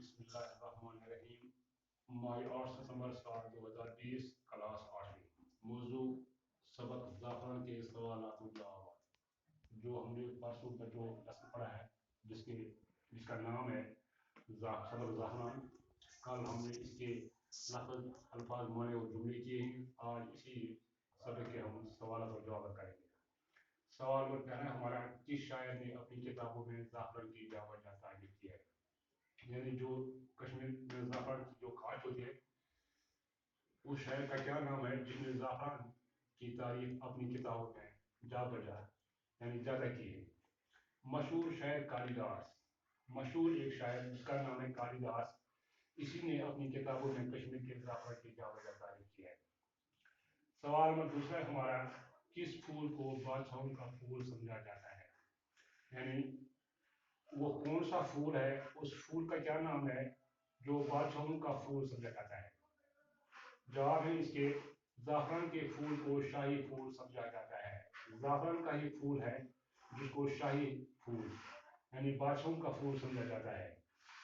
बिस्मिल्लाहिर्रहमानिर्रहीम। माही 8 सितंबर साल 2020, क्लास 8वीं। मौजू सबक ज़ाफ़रान के सवालात व जवाब। जो हमने परसों का जो लेसन पढ़ा है, जिसका नाम है सबक ज़ाफ़रान। कल हमने इसके लफ्ज़, अल्फाज, माने और जुमले किए हैं। आज इसी सबक के हम सवालात और जवाब करेंगे। सवाल नंबर पहला हमारा, किस शायर ने अपनी किताबों में ज़ाफ़रान की जावजा तारीफ की है? यानी जो कश्मीर में ज़ाफ़रान की जो खास होती है, उस शायर का क्या नाम है जिसने ज़ाफ़रान की तारीफ अपनी किताबों में जा बजा यानी ज़्यादा की है? मशहूर शायर कालिदास। मशहूर एक शायर जिसका नाम है कालिदास, इसी ने अपनी किताबों में कश्मीर के ज़ाफ़रान की जा बजा तारीफ की है। सवाल नंबर दूसरा हमारा, किस फूल को बादशाहों का फूल समझा जाता है? यानी वो कौन सा फूल है, उस फूल का क्या नाम है जो बादशाहों का फूल समझा जाता है? जवाब है इसके, ज़ाफ़रान के फूल को शाही फूल समझा जाता है। ज़ाफ़रान का ही फूल है जिसको शाही फूल यानी बादशाहों का फूल समझा जाता है।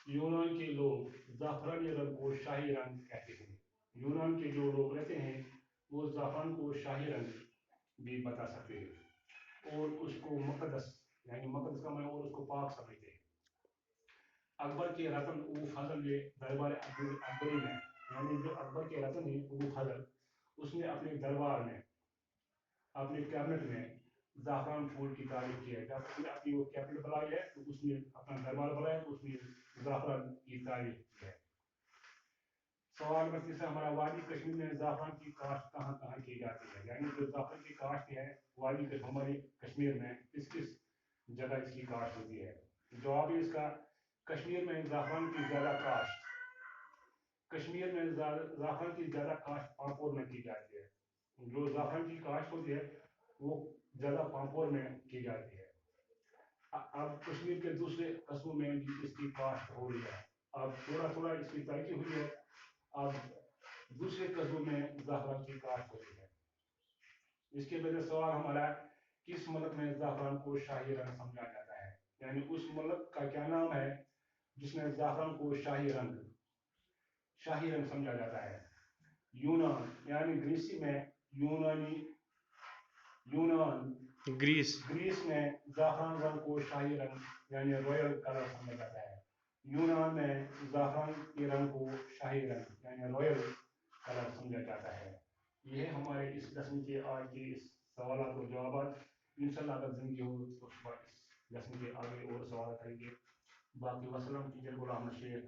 यूनान के लोग ज़ाफ़रानी रंग को शाही रंग कहते हैं। यूनान के जो लोग रहते हैं वो ज़ाफ़रान को शाही रंग भी बता सकते हैं और उसको मुक़द्दस यानी मुक़द्दस का माने और उसको पाक समझते हैं। अकबर के रतन उ फजल ने दरबार अकबरी में, यानी जो अकबर के रतन है उ फजल, उसने अपने दरबार में, अपने कैबिनेट में ज़ाफ़रान फूल की तारीफ की है। जब उसने अपनी वो कैबिनेट बुलाई है तो उसने अपना दरबार बुलाया तो उसने ज़ाफ़रान की तारीफ की है। सवाल नंबर तीसरा हमारा, वादी कश्मीर में ज़ाफ़रान की काश्त कहाँ कहाँ की जाती है? यानी जो ज़ाफ़रान की काश्त है वादी हमारे कश्मीर में किस किस जगह इसकी काश्त होती है? जवाब है इसका, कश्मीर में ज़ाफ़रान की ज़्यादा काश्त कश्मीर में ज़ाफ़रान की ज़्यादा काश्त पापोर में की जाती है। जो ज़ाफ़रान की काश्त होती है वो ज़्यादा पापोर में की जाती है। अब कश्मीर के दूसरे कस्बों में भी इसकी काश्त हो रही है। अब थोड़ा थोड़ा इसकी तरक्की हुई है। अब दूसरे कस्बों में ज़ाफ़रान की काश्त होती है। इसके वजह सवाल हमारा, किस मुल्क में ज़ाफ़रान को शाही रंग समझा जाता है? यानी उस मुल्क का क्या नाम है जिसमें ज़ाफ़रान को शाही रंग समझा जाता है? यूनान यानी ग्रीस में ग्रीस में ज़ाफ़रान रंग को शाही रंग यानी रॉयल कलर समझा जाता है। यूनान में ज़ाफ़रान के रंग को शाही रंग यानी रॉयल कलर समझा जाता है। यह हमारे इस लेसन के आज के इस सवाल और जवाब। इंशाल्लाह अगर ज़िंदगी हो तो इस लेसन के आगे और सवाल करेंगे। बाकी वसलम टीचर गुलाम शेख,